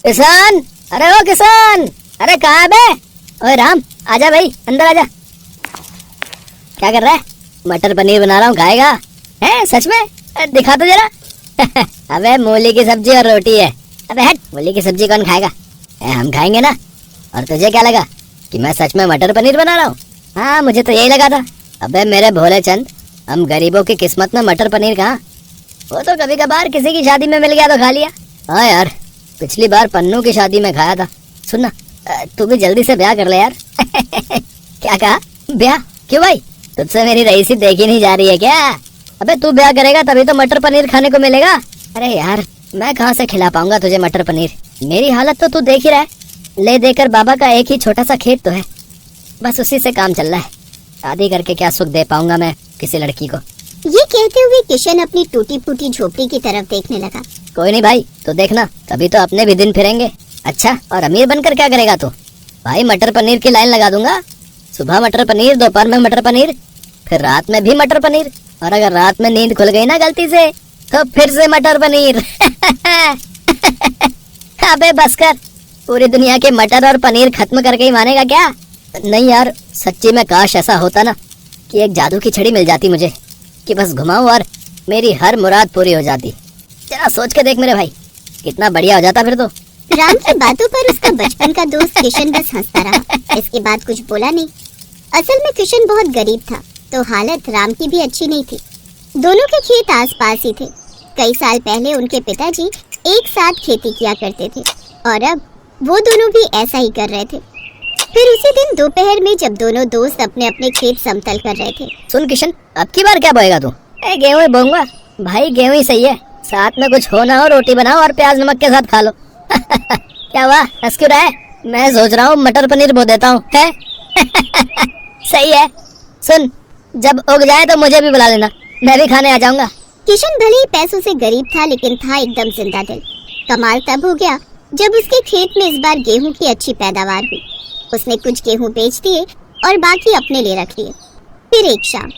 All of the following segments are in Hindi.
किसान, अरे ओ किसान, अरे कहाँ है बे? ओए राम, आजा भाई, अंदर आजा। क्या कर रहा है? मटर पनीर बना रहा हूँ, खाएगा? है सच में? दिखा तो जरा। अबे मूली की सब्जी और रोटी है। अबे हट, मूली की सब्जी कौन खाएगा? हम खाएंगे ना। और तुझे क्या लगा कि मैं सच में मटर पनीर बना रहा हूँ? हाँ, मुझे तो यही लगा था। अबे मेरे भोले चंद, हम गरीबों की किस्मत में मटर पनीर कहाँ? वो तो कभी कभार किसी की शादी में मिल गया तो खा लिया। हाँ यार, पिछली बार पन्नू की शादी में खाया था। सुनना, तू भी जल्दी से ब्याह कर ले यार। क्या कहा? ब्याह? क्यों भाई, तुझसे मेरी रईसी देखी नहीं जा रही है क्या? अबे तू ब्याह करेगा तभी तो मटर पनीर खाने को मिलेगा। अरे यार, मैं कहाँ से खिला पाऊंगा तुझे मटर पनीर? मेरी हालत तो तू देख ही रहा है। ले देकर बाबा का एक ही छोटा सा खेत तो है, बस उसी से काम चल रहा है। शादी करके क्या सुख दे पाऊंगा मैं किसी लड़की को? ये कहते हुए किशन अपनी टूटी फूटी झोपड़ी की तरफ देखने लगा। कोई नहीं भाई, तो देखना, तभी तो अपने भी दिन फिरेंगे। अच्छा, और अमीर बनकर क्या करेगा तू? भाई मटर पनीर की लाइन लगा दूंगा। सुबह मटर पनीर, दोपहर में मटर पनीर, फिर रात में भी मटर पनीर। और अगर रात में नींद खुल गई ना गलती से, तो फिर से मटर पनीर। अबे बस कर, पूरी दुनिया के मटर और पनीर खत्म करके ही मानेगा क्या? नहीं यार, सच्ची में काश ऐसा होता ना कि एक जादू की छड़ी मिल जाती मुझे, कि बस घुमाऊं और मेरी हर मुराद पूरी हो जाती। जरा सोच के देख मेरे भाई, कितना बढ़िया हो जाता फिर तो। राम की बातों पर उसका बचपन का दोस्त किशन बस हंसता रहा। इसके बाद कुछ बोला नहीं। असल में किशन बहुत गरीब था, तो हालत राम की भी अच्छी नहीं थी। दोनों के खेत आसपास ही थे। कई साल पहले उनके पिताजी एक साथ खेती किया करते थे और अब वो दोनों भी ऐसा ही कर रहे थे। फिर उसी दिन दोपहर में जब दोनों दोस्त अपने अपने खेत समतल कर रहे थे। सुन किशन, अब की बार क्या बोएगा तू? गेहूं ही बोऊंगा भाई, गेहूं ही सही है। साथ में कुछ हो ना हो, रोटी बनाओ और प्याज नमक के साथ खा लो। क्या हुआ, हंस क्यों रहा है? मैं सोच रहा हूँ मटर पनीर बो देता हूँ। है? सही है। सुन, जब उग जाए तो मुझे भी बुला लेना, मैं भी खाने आ जाऊंगा। किशन भले ही पैसों से गरीब था, लेकिन था एकदम जिंदा दिल। कमाल तब हो गया जब उसके खेत में इस बार गेहूं की अच्छी पैदावार हुई। उसने कुछ गेहूं बेच दिए और बाकी अपने लिए रख लिए। फिर एक शाम।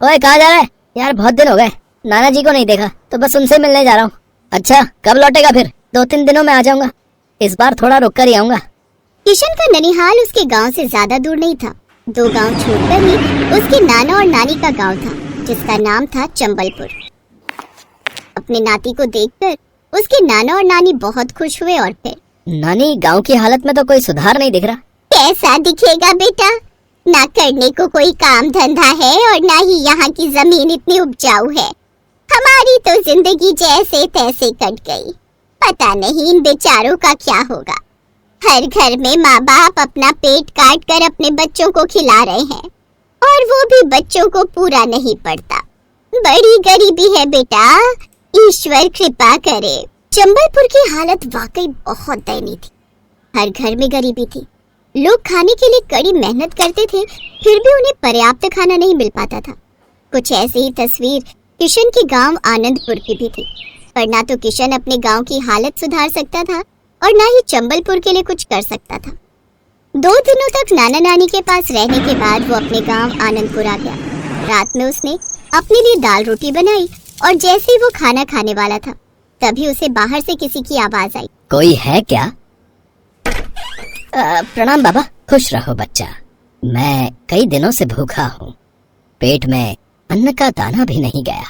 ओए कहाँ जा रहा है यार? बहुत दिन हो गए, नाना जी को नहीं देखा, तो बस उनसे मिलने जा रहा हूँ। अच्छा, कब लौटेगा फिर? 2-3 दिनों में आ जाऊंगा। इस बार थोड़ा रुक कर ही आऊंगा। किशन का ननिहाल उसके गांव से ज्यादा दूर नहीं था। 2 गांव छोड़कर ही उसके नाना और नानी का गांव था, जिसका नाम था चंबलपुर। अपने नाती को देखकर उसके नाना और नानी बहुत खुश हुए। और फिर नानी, गांव की हालत में तो कोई सुधार नहीं दिख रहा। कैसा दिखेगा बेटा? ना करने को कोई काम धंधा है और ना ही यहाँ की जमीन इतनी उपजाऊ है। हमारी तो जिंदगी जैसे तैसे कट गई। पता नहीं इन बेचारों का क्या होगा। हर घर में माँ बाप अपना पेट काट कर अपने बच्चों को खिला रहे हैं, और वो भी बच्चों को पूरा नहीं पड़ता। बड़ी गरीबी है बेटा, ईश्वर कृपा करे। चंबलपुर की हालत वाकई बहुत दयनीय थी। हर घर में गरीबी थी। लोग खाने के लिए कड़ी मेहनत करते थे, फिर भी उन्हें पर्याप्त खाना नहीं मिल पाता था। कुछ ऐसी ही तस्वीर किशन के गांव आनंदपुर की भी थी। पर ना तो किशन अपने गांव की हालत सुधार सकता था और ना ही चंबलपुर के लिए कुछ कर सकता था। 2 दिनों तक नाना नानी के पास रहने के बाद वो अपने गांव आनंदपुर आ गया। रात में उसने अपने लिए दाल रोटी बनाई और जैसे ही वो खाना खाने वाला था, तभी उसे बाहर से किसी की आवाज आई। कोई है क्या? प्रणाम बाबा, खुश रहो बच्चा। मैं कई दिनों से भूखा हूँ, पेट में अन्न का दाना भी नहीं गया।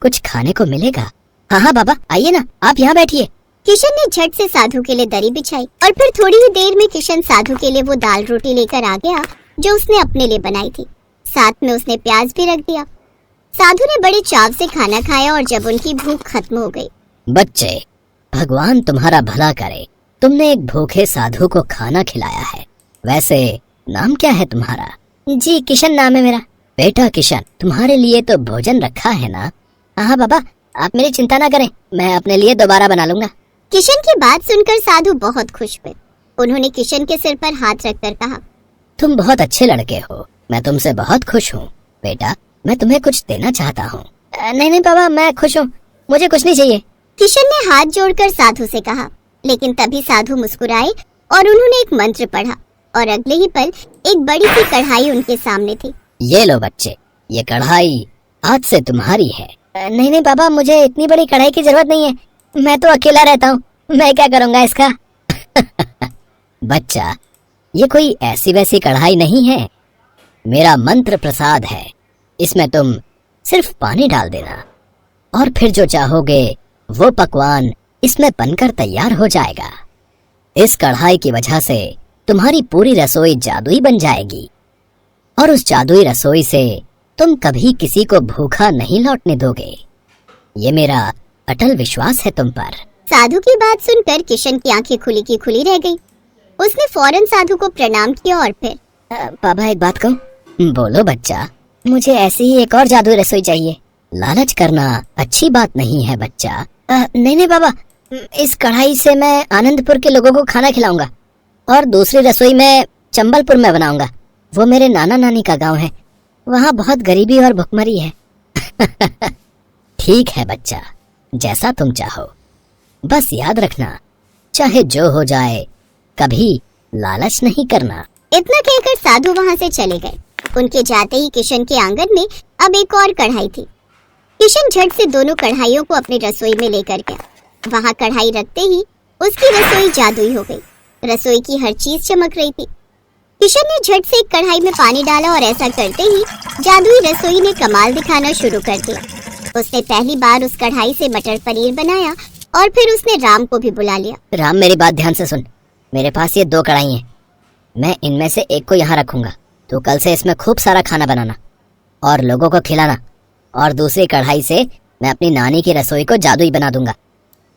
कुछ खाने को मिलेगा? हाँ हाँ बाबा, आइए ना, आप यहाँ बैठिए। किशन ने झट से साधु के लिए दरी बिछाई और फिर थोड़ी ही देर में किशन साधु के लिए वो दाल रोटी लेकर आ गया जो उसने अपने लिए बनाई थी। साथ में उसने प्याज भी रख दिया। साधु ने बड़े चाव से खाना खाया और जब उनकी भूख खत्म हो गई। बच्चे, भगवान तुम्हारा भला करे, तुमने एक भूखे साधु को खाना खिलाया है। वैसे नाम क्या है तुम्हारा? जी किशन नाम है मेरा। बेटा किशन, तुम्हारे लिए तो भोजन रखा है ना? हाँ बाबा, आप मेरी चिंता ना करें, मैं अपने लिए दोबारा बना लूंगा। किशन की बात सुनकर साधु बहुत खुश हुए। उन्होंने किशन के सिर पर हाथ रखकर कहा, तुम बहुत अच्छे लड़के हो, मैं तुमसे बहुत खुश हूँ। बेटा, मैं तुम्हें कुछ देना चाहता हूँ। नहीं नहीं बाबा, मैं खुश हूँ, मुझे कुछ नहीं चाहिए। किशन ने हाथ जोड़कर साधु से कहा, लेकिन तभी साधु मुस्कुराए और उन्होंने एक मंत्र पढ़ा और अगले ही पल एक बड़ी सी कढ़ाई उनके सामने थी। ये लो बच्चे, ये कढ़ाई आज से तुम्हारी है। नहीं नहीं बाबा, मुझे इतनी बड़ी कढ़ाई की जरूरत नहीं है, मैं तो अकेला रहता हूँ, मैं क्या करूँगा इसका। बच्चा, ये कोई ऐसी वैसी कढ़ाई नहीं है, मेरा मंत्र प्रसाद है। इसमें तुम सिर्फ पानी डाल देना और फिर जो चाहोगे वो पकवान इसमें बनकर तैयार हो जाएगा। इस कढ़ाई की वजह से तुम्हारी पूरी रसोई जादुई बन जाएगी और उस जादुई रसोई से तुम कभी किसी को भूखा नहीं लौटने दोगे। ये मेरा अटल विश्वास है तुम पर। साधु की बात सुनकर किशन की आंखें खुली की खुली रह गई। उसने फौरन साधु को प्रणाम किया और फिर पापा एक बात कहूँ? बोलो बच्चा। मुझे ऐसी ही एक और जादुई रसोई चाहिए। लालच करना अच्छी बात नहीं है बच्चा। नहीं पापा, इस कढ़ाई से मैं आनंदपुर के लोगों को खाना खिलाऊंगा और दूसरी रसोई में चंबलपुर में बनाऊंगा। वो मेरे नाना नानी का गांव है, वहाँ बहुत गरीबी और भुखमरी है। ठीक है बच्चा, जैसा तुम चाहो, बस याद रखना चाहे जो हो जाए कभी लालच नहीं करना। इतना कहकर साधु वहाँ से चले गए। उनके जाते ही किशन के आंगन में अब एक और कढ़ाई थी। किशन झट से दोनों कढ़ाइयों को अपनी रसोई में लेकर गया। वहाँ कढ़ाई रखते ही उसकी रसोई जादुई हो गई। रसोई की हर चीज चमक रही थी। किशन ने झट से एक कढ़ाई में पानी डाला और ऐसा करते ही जादुई रसोई ने कमाल दिखाना शुरू कर दिया। उसने पहली बार उस कढ़ाई से मटर पनीर बनाया और फिर उसने राम को भी बुला लिया। राम, मेरी बात ध्यान से सुन। मेरे पास ये 2 कढ़ाई हैं, मैं इनमें से एक को यहाँ रखूंगा। तो कल से इसमें खूब सारा खाना बनाना और लोगों को खिलाना, और दूसरी कढ़ाई से मैं अपनी नानी की रसोई को जादुई बना दूंगा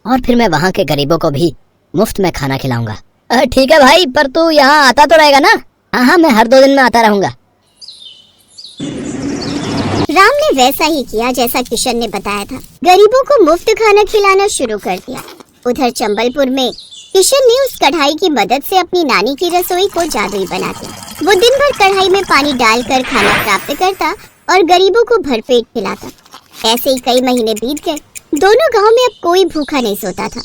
और फिर मैं वहाँ के गरीबों को भी मुफ्त में खाना खिलाऊंगा। ठीक है भाई, पर तू यहाँ आता तो रहेगा ना? हाँ, मैं हर 2 दिन में आता रहूंगा। राम ने वैसा ही किया जैसा किशन ने बताया था। गरीबों को मुफ्त खाना खिलाना शुरू कर दिया। उधर चंबलपुर में किशन ने उस कढ़ाई की मदद से अपनी नानी की रसोई को जादुई बना दिया। वो दिन भर कढ़ाई में पानी डालकर खाना प्राप्त करता और गरीबों को भरपेट खिलाता। ऐसे ही कई महीने बीत गए। दोनों गांव में अब कोई भूखा नहीं सोता था।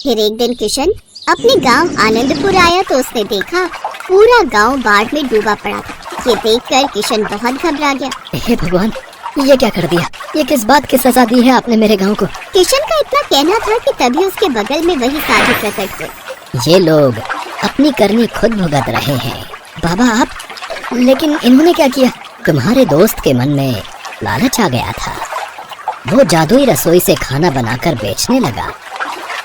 फिर एक दिन किशन अपने गांव आनंदपुर आया तो उसने देखा पूरा गांव बाढ़ में डूबा पड़ा था। ये देखकर किशन बहुत घबरा गया। हे भगवान, ये क्या कर दिया? ये किस बात की सजा दी है आपने मेरे गांव को? किशन का इतना कहना था कि तभी उसके बगल में वही साधु प्रकट हुए। ये लोग अपनी करनी खुद भुगत रहे हैं। बाबा आप? लेकिन इन्होंने क्या किया? तुम्हारे दोस्त के मन में लालच आ गया था। वो जादुई रसोई से खाना बनाकर बेचने लगा,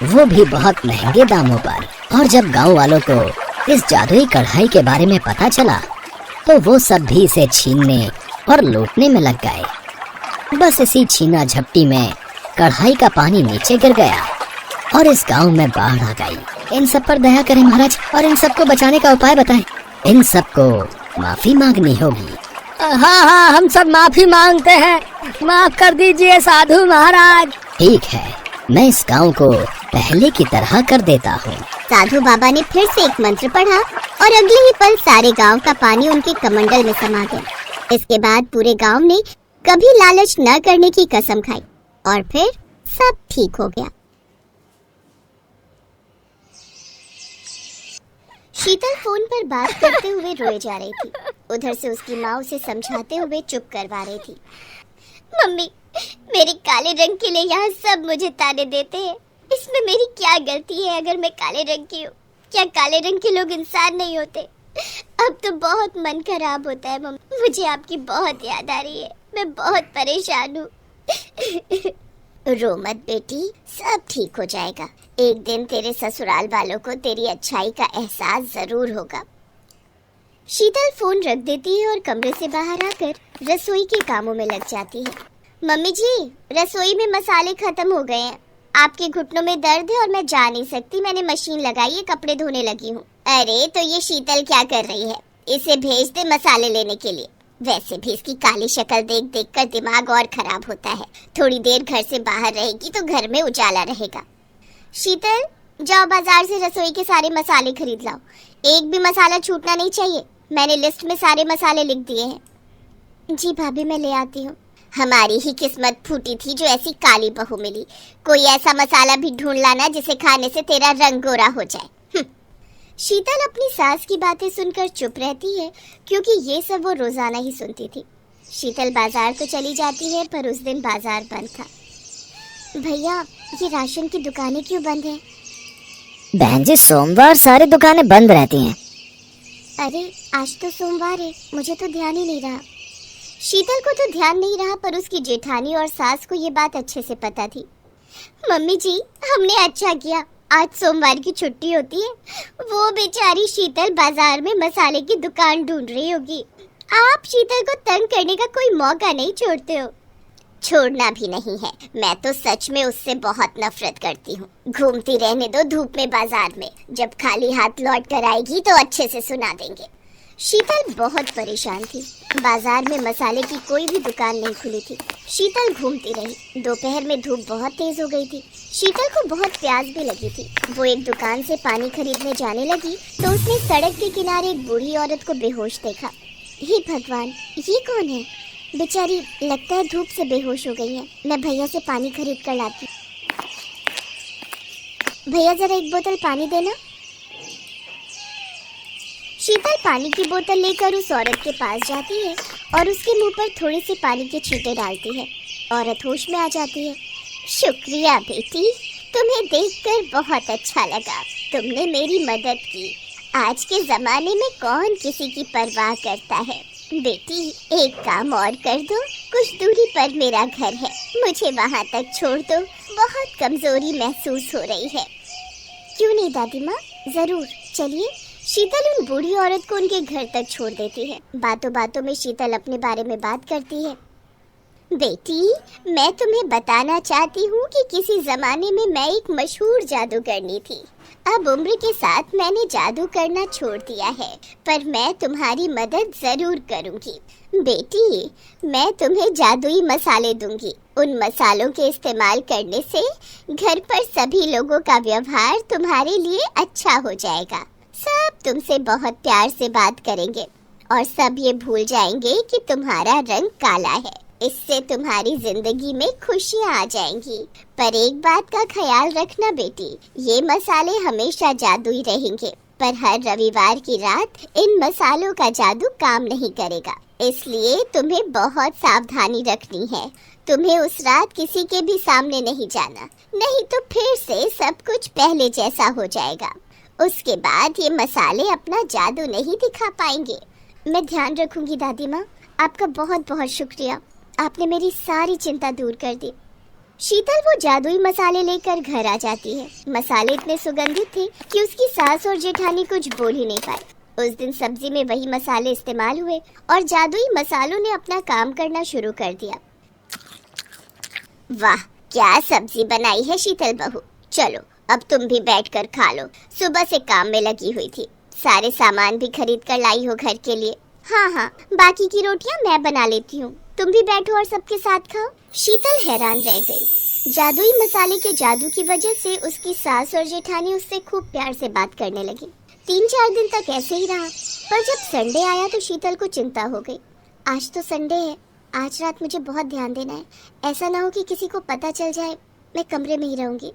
वो भी बहुत महंगे दामों पर। और जब गांव वालों को इस जादुई कढ़ाई के बारे में पता चला तो वो सब भी इसे छीनने और लूटने में लग गए। बस इसी छीना झपटी में कढ़ाई का पानी नीचे गिर गया और इस गांव में बाढ़ आ गई। इन सब पर दया करें महाराज और इन सबको बचाने का उपाय बताएं। इन सबको माफी मांगनी होगी। हाँ, हम सब माफी मांगते हैं, माफ कर दीजिए साधु महाराज। ठीक है, मैं इस गांव को पहले की तरह कर देता हूँ। साधु बाबा ने फिर से एक मंत्र पढ़ा और अगले ही पल सारे गांव का पानी उनके कमंडल में समा गया। इसके बाद पूरे गांव ने कभी लालच न करने की कसम खाई और फिर सब ठीक हो गया। शीतल फोन पर बात करते हुए रोए जा रही थी। उधर से उसकी माँ उसे समझाते हुए चुप करवा रही थी। मम्मी, मेरी काले रंग के लिए यहाँ सब मुझे ताने देते हैं। इसमें मेरी क्या गलती है अगर मैं काले रंग की हूँ? क्या काले रंग के लोग इंसान नहीं होते? अब तो बहुत मन खराब होता है मम्मी। मुझे आपकी बहुत याद आ रही है, मैं बहुत परेशान हूँ। रो मत बेटी, सब ठीक हो जाएगा। एक दिन तेरे ससुराल वालों को तेरी अच्छाई का एहसास जरूर होगा। शीतल फोन रख देती है और कमरे से बाहर आकर रसोई के कामों में लग जाती है। मम्मी जी, रसोई में मसाले खत्म हो गए हैं। आपके घुटनों में दर्द है और मैं जा नहीं सकती, मैंने मशीन लगाई है, कपड़े धोने लगी हूँ। अरे तो ये शीतल क्या कर रही है? इसे भेज दे मसाले लेने के लिए। वैसे भी इसकी काली शक्ल देख देख कर दिमाग और खराब होता है। थोड़ी देर घर से बाहर रहेगी तो घर में उजाला रहेगा। शीतल, जाओ बाजार से रसोई के सारे मसाले खरीद लाओ। एक भी मसाला छूटना नहीं चाहिए। मैंने लिस्ट में सारे मसाले लिख दिए हैं। जी भाभी, मैं ले आती हूँ। हमारी ही किस्मत फूटी थी जो ऐसी काली बहू मिली। कोई ऐसा मसाला भी ढूंढ लाना जिसे खाने से तेरा रंग गोरा हो जाए। शीतल अपनी सास की बातें सुनकर चुप रहती है क्योंकि ये सब वो रोजाना ही सुनती थी। शीतल बाजार तो चली जाती है पर उस दिन बाजार बंद था। भैया, ये राशन की दुकानें क्यों बंद हैं? बहन जी, सोमवार सारी दुकानें बंद रहती हैं। अरे आज तो सोमवार है, मुझे तो ध्यान ही नहीं रहा। शीतल को तो ध्यान नहीं रहा, पर उसकी जेठानी और सास को ये बात अच्छे से पता थी। मम्मी जी, हमने अच्छा किया, आज सोमवार की छुट्टी होती है। वो बेचारी शीतल बाजार में मसाले की दुकान ढूंढ रही होगी। आप शीतल को तंग करने का कोई मौका नहीं छोड़ते हो। छोड़ना भी नहीं है, मैं तो सच में उससे बहुत नफरत करती हूँ। घूमती रहने दो धूप में बाजार में, जब खाली हाथ लौट कर आएगी तो अच्छे से सुना देंगे। शीतल बहुत परेशान थी। बाजार में मसाले की कोई भी दुकान नहीं खुली थी। शीतल घूमती रही। दोपहर में धूप बहुत तेज हो गई थी। शीतल को बहुत प्यास भी लगी थी। वो एक दुकान से पानी खरीदने जाने लगी तो उसने सड़क के किनारे एक बूढ़ी औरत को बेहोश देखा। हे भगवान, ये कौन है? बेचारी लगता है धूप से बेहोश हो गई है। मैं भैया से पानी खरीद कर लाती। भैया जरा एक बोतल पानी देना। शीतल पानी की बोतल लेकर उस औरत के पास जाती है और उसके मुंह पर थोड़े से पानी के छींटे डालती है। औरत होश में आ जाती है। शुक्रिया बेटी, तुम्हें देखकर बहुत अच्छा लगा। तुमने मेरी मदद की। आज के जमाने में कौन किसी की परवाह करता है। बेटी, एक काम और कर दो, कुछ दूरी पर मेरा घर है, मुझे वहाँ तक छोड़ दो। बहुत कमजोरी महसूस हो रही है। क्यों नहीं दादी माँ, जरूर चलिए। शीतल उन बूढ़ी औरत को उनके घर तक छोड़ देती है। बातों बातों में शीतल अपने बारे में बात करती है। बेटी, मैं तुम्हें बताना चाहती हूँ कि किसी जमाने में मैं एक मशहूर जादूगरनी थी। अब उम्र के साथ मैंने जादू करना छोड़ दिया है, पर मैं तुम्हारी मदद जरूर करूँगी। बेटी, मैं तुम्हें जादुई मसाले दूंगी। उन मसालों के इस्तेमाल करने से घर पर सभी लोगों का व्यवहार तुम्हारे लिए अच्छा हो जाएगा। सब तुमसे बहुत प्यार से बात करेंगे और सब ये भूल जाएंगे कि तुम्हारा रंग काला है। इससे तुम्हारी जिंदगी में खुशियाँ आ जाएंगी। पर एक बात का ख्याल रखना बेटी, ये मसाले हमेशा जादुई रहेंगे, पर हर रविवार की रात इन मसालों का जादू काम नहीं करेगा। इसलिए तुम्हें बहुत सावधानी रखनी है। तुम्हें उस रात किसी के भी सामने नहीं जाना, नहीं तो फिर से सब कुछ पहले जैसा हो जाएगा। उसके बाद ये मसाले अपना जादू नहीं दिखा पाएंगे। मैं ध्यान रखूंगी दादी माँ। आपका बहुत बहुत शुक्रिया, आपने मेरी सारी चिंता दूर कर दी। शीतल वो जादुई मसाले लेकर घर आ जाती है। मसाले इतने सुगंधित थे कि उसकी सास और जेठानी कुछ बोल ही नहीं पाए। उस दिन सब्जी में वही मसाले इस्तेमाल हुए और जादुई मसालों ने अपना काम करना शुरू कर दिया। वाह, क्या सब्जी बनाई है शीतल बहू। चलो अब तुम भी बैठकर खा लो। सुबह से काम में लगी हुई थी, सारे सामान भी खरीद कर लाई हो घर के लिए। हाँ, बाकी की रोटियां मैं बना लेती हूँ, तुम भी बैठो और सबके साथ खाओ। शीतल हैरान रह गई। जादुई मसाले के जादू की वजह से उसकी सास और जेठानी उससे खूब प्यार से बात करने लगी। 3-4 दिन तक ऐसे ही रहा, पर जब संडे आया तो शीतल को चिंता हो गई। आज तो संडे है, आज रात मुझे बहुत ध्यान देना है। ऐसा ना हो कि किसी को पता चल जाए। मैं कमरे में ही रहूंगी।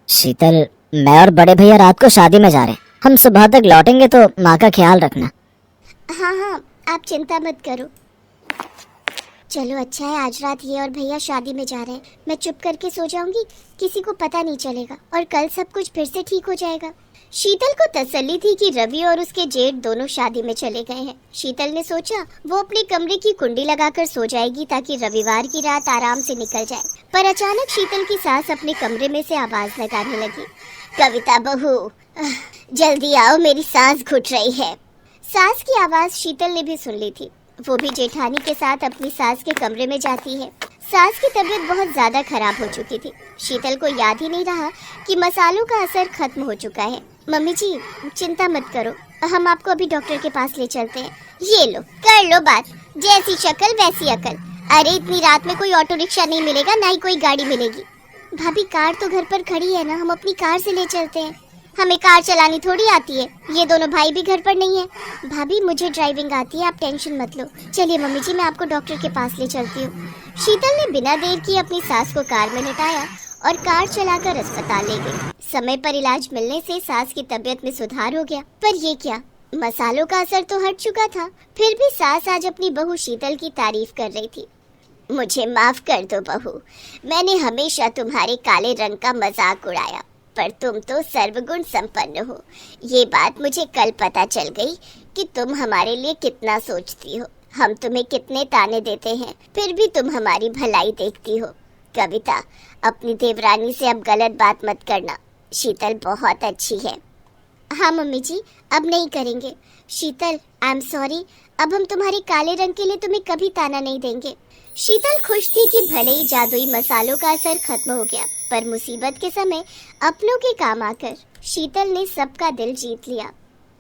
शीतल, मैं और बड़े भैया रात को शादी में जा रहे हैं। हम सुबह तक लौटेंगे, तो माँ का ख्याल रखना। हाँ, आप चिंता मत करो। चलो अच्छा है, आज रात ये और भैया शादी में जा रहे हैं। मैं चुप करके सो जाऊंगी, किसी को पता नहीं चलेगा और कल सब कुछ फिर से ठीक हो जाएगा। शीतल को तसल्ली थी कि रवि और उसके जेठ दोनों शादी में चले गए हैं। शीतल ने सोचा वो अपने कमरे की कुंडी लगाकर सो जाएगी ताकि रविवार की रात आराम से निकल जाए। पर अचानक शीतल की सास अपने कमरे में से आवाज लगाने लगी। कविता बहू, जल्दी आओ, मेरी सांस घुट रही है। सास की आवाज शीतल ने भी सुन ली थी। वो भी जेठानी के साथ अपनी सास के कमरे में जाती है। सास की तबीयत बहुत ज्यादा खराब हो चुकी थी। शीतल को याद ही नहीं रहा कि मसालों का असर खत्म हो चुका है। मम्मी जी, चिंता मत करो, हम आपको अभी डॉक्टर के पास ले चलते हैं। ये लो, कर लो बात, जैसी शक्ल वैसी अकल। अरे इतनी रात में कोई ऑटो रिक्शा नहीं मिलेगा, ना ही कोई गाड़ी मिलेगी। भाभी, कार तो घर पर खड़ी है ना, हम अपनी कार से ले चलते हैं। हमें कार चलानी थोड़ी आती है, ये दोनों भाई भी घर पर नहीं है। भाभी, मुझे ड्राइविंग आती है, आप टेंशन मत लो। चलिए मम्मी जी, मैं आपको डॉक्टर के पास ले चलती हूँ। शीतल ने बिना देर किए अपनी सास को कार में लिटाया और कार चलाकर अस्पताल ले गई। समय पर इलाज मिलने से सास की तबीयत में सुधार हो गया। पर ये क्या, मसालों का असर तो हट चुका था, फिर भी सास आज अपनी बहू शीतल की तारीफ कर रही थी। मुझे माफ कर दो बहू। मैंने हमेशा तुम्हारे काले रंग का मजाक उड़ाया, पर तुम तो सर्वगुण संपन्न हो। ये बात मुझे कल पता चल गई कि तुम हमारे लिए कितना सोचती हो। हम तुम्हें कितने ताने देते हैं, फिर भी तुम हमारी भलाई देखती हो। कविता, अपनी देवरानी से अब गलत बात मत करना। शीतल बहुत अच्छी है। हाँ मम्मी जी, अब नहीं करेंगे। शीतल, आई एम सॉरी। अब हम तुम्हारे काले रंग के लिए तुम्हें कभी ताना नहीं देंगे। शीतल खुश थी कि भले ही जादुई मसालों का असर खत्म हो गया, पर मुसीबत के समय अपनों के काम आकर शीतल ने सबका दिल जीत लिया।